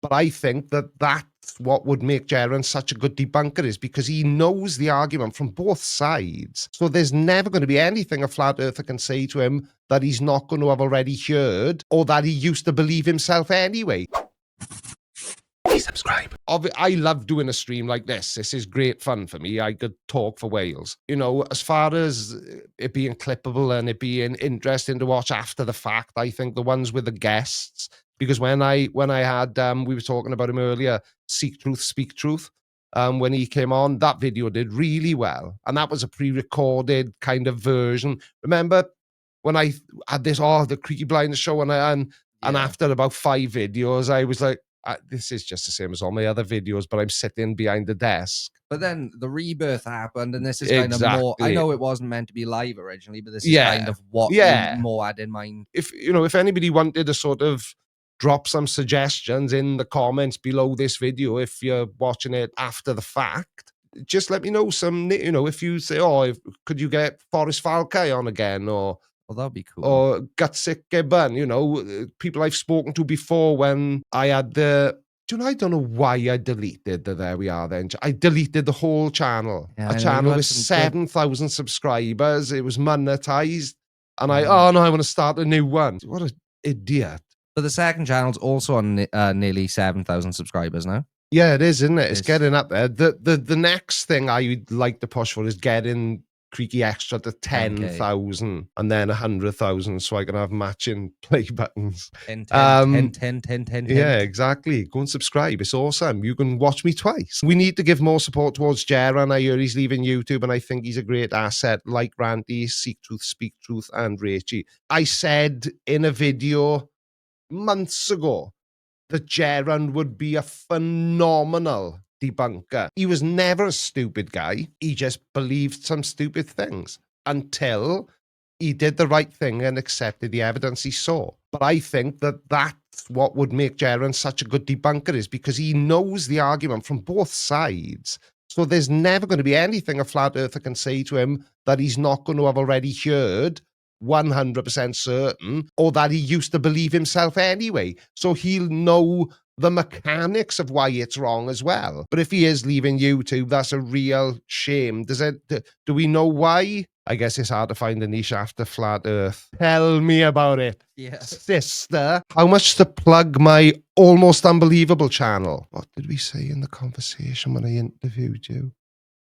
But I think that that's what would make Gerran such a good debunker, is because he knows the argument from both sides. So there's never going to be anything a flat earther can say to him that he's not going to have already heard, or that he used to believe himself anyway. Please subscribe. I love doing a stream like this. This is great fun for me. I could talk for Wales. You know, as far as it being clippable and it being interesting to watch after the fact, I think the ones with the guests, because when I had, we were talking about him earlier, Seek Truth, Speak Truth, when he came on, that video did really well. And that was a pre-recorded kind of version. Remember when I had this, the Creaky Blinders show, and after about 5 videos, I was like, this is just the same as all my other videos, but I'm sitting behind the desk. But then the rebirth happened, and this is kind of more. I know it wasn't meant to be live originally, but this is kind of what you more had in mind. If anybody wanted to sort of drop some suggestions in the comments below this video, if you're watching it after the fact, just let me know some. If you say, could you get Forrest Falcay on again, or. Well, that'd be cool. Or Gutsick Gibbon, people I've spoken to before when I had I don't know why I deleted the There We Are Then. I deleted the whole channel. A channel with 7,000 subscribers. It was monetized. And I want to start a new one. What an idiot. But the second channel's also on nearly 7,000 subscribers now. Yeah, it is, isn't it? It's getting up there. The next thing I would like to push for is getting Creaky Extra to 10,000 and then 100,000, so I can have matching play buttons. 10. Yeah, exactly. Go and subscribe. It's awesome. You can watch me twice. We need to give more support towards Gerran. I hear he's leaving YouTube, and I think he's a great asset, like Randy, Seek Truth, Speak Truth, and Creaky. I said in a video months ago that Gerran would be a phenomenal debunker. He was never a stupid guy. He just believed some stupid things until he did the right thing and accepted the evidence he saw. But I think that that's what would make Gerran such a good debunker, is because he knows the argument from both sides. So there's never going to be anything a flat earther can say to him that he's not going to have already heard, 100% certain, or that he used to believe himself anyway. So he'll know the mechanics of why it's wrong as well. But if he is leaving YouTube, that's a real shame. Do we know why? I guess it's hard to find a niche after Flat Earth. Tell me about it. Yeah. Sister, how much to plug my Almost Unbelievable channel? What did we say in the conversation when I interviewed you?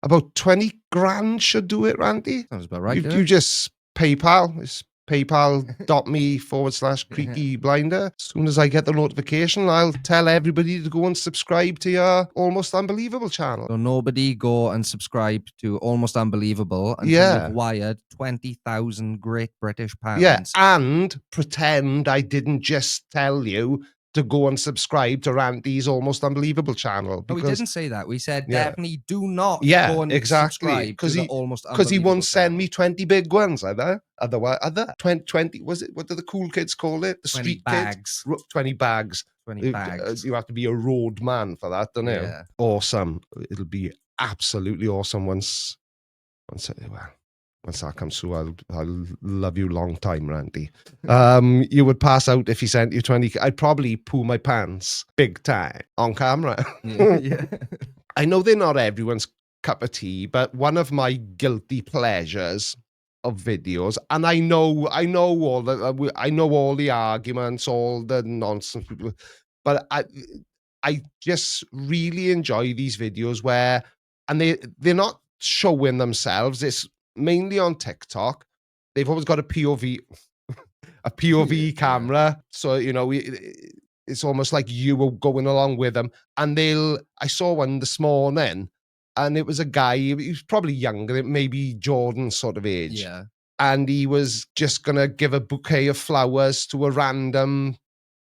About 20 grand should do it, Randy? Sounds about right. You just PayPal. It's paypal.me/Creaky Blinder. As soon as I get the notification, I'll tell everybody to go and subscribe to your Almost Unbelievable channel. So nobody go and subscribe to Almost Unbelievable until you've wired 20,000 Great British pounds. Yeah, and pretend I didn't just tell you to go and subscribe to Randy's Almost Unbelievable channel. Because, we didn't say that. We said definitely do not go and subscribe to the Almost Unbelievable. Because he won't send me 20 big ones, either. 20, was it? What do the cool kids call it? The 20 street bags. Kids? 20 bags. 20 bags. You have to be a road man for that, don't you? Yeah. Awesome. It'll be absolutely awesome once that comes through. I'll love you long time, Randy. You would pass out if he sent you 20. I'd probably poo my pants big time on camera. Yeah. I know they're not everyone's cup of tea, but one of my guilty pleasures of videos, and I know all the arguments, all the nonsense people, but I just really enjoy these videos where, and they're not showing themselves. It's mainly on TikTok. They've always got a POV camera. So, it's almost like you were going along with them. And I saw one this morning, and it was a guy, he was probably younger, maybe Jordan's sort of age. Yeah. And he was just going to give a bouquet of flowers to a random.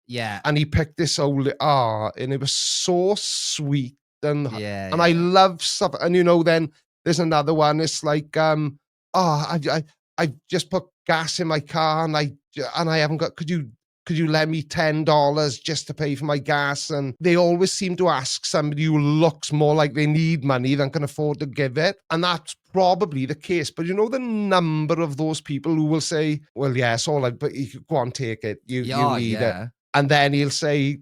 Yeah. And he picked this and it was so sweet. And I love stuff. And, then there's another one. It's like, I just put gas in my car and I haven't got, could you lend me $10 just to pay for my gas? And they always seem to ask somebody who looks more like they need money than can afford to give it. And that's probably the case. But the number of those people who will say, well, yes, but you go on, take it. You need it. And then he'll say,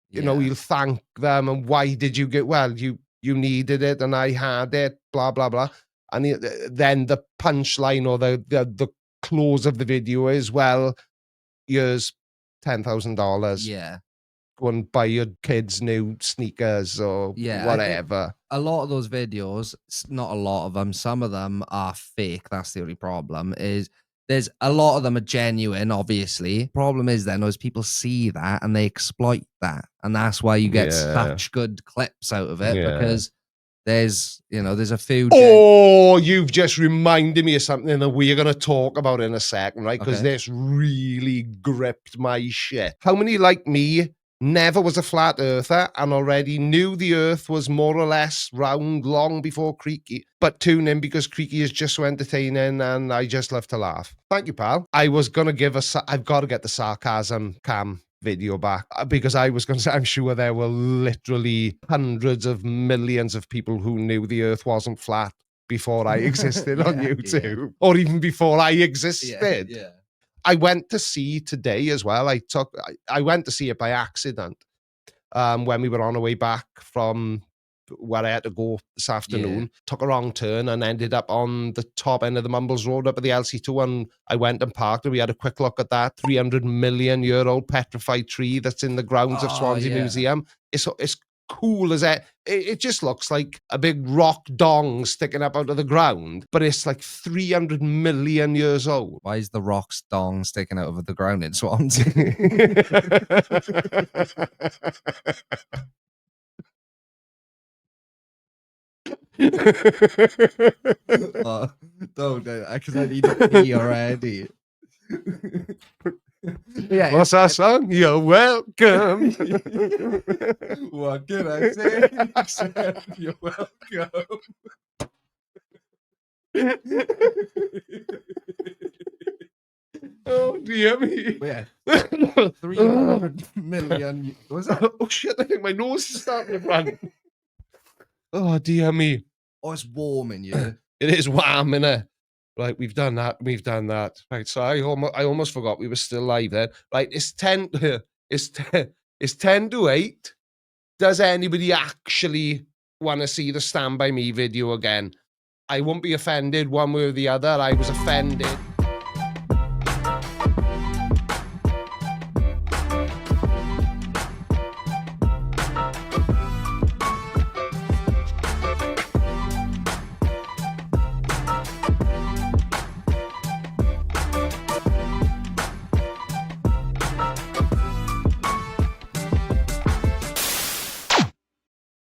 you know, he'll thank them, and why did you get, well, you needed it and I had it, blah, blah, blah. And then the punchline or the close of the video is, well, here's $10,000. Yeah. Go and buy your kids new sneakers or whatever. A lot of those videos, not a lot of them, some of them are fake. That's the only problem. There's a lot of them are genuine, obviously. Problem is then, those people see that and they exploit that. And that's why you get such good clips out of it, because there's a few. Oh, you've just reminded me of something that we're going to talk about in a second, right? Because this really gripped my shit. How many like me never was a flat earther and already knew the earth was more or less round long before Creaky, but tune in because Creaky is just so entertaining and I just love to laugh. Thank you, pal. I was going to I've got to get the sarcasm cam video back, because I was going to say, I'm sure there were literally hundreds of millions of people who knew the earth wasn't flat before I existed on YouTube, or even before I existed. I went to see today as well. I went to see it by accident when we were on our way back from where I had to go this afternoon. Took a wrong turn and ended up on the top end of the Mumbles Road up at the LC2, and I went and parked and we had a quick look at that 300 million year old petrified tree that's in the grounds of Swansea Museum. It's cool as that. It just looks like a big rock dong sticking up out of the ground, but it's like 300 million years old. Why is the rock's dong sticking out of the ground in Swansea? Don't, because I need to pee already. What's that song? You're welcome. What can I say? Except you're welcome. Oh dear me. 300 million. Was that? Oh shit, I think my nose is starting to run. Oh dear me. Oh, it's warm in you. It is warm, innit? Right, we've done that. Right, so I almost forgot we were still live then. Right, it's 10 to 8. Does anybody actually want to see the Stand By Me video again? I won't be offended one way or the other. I was offended.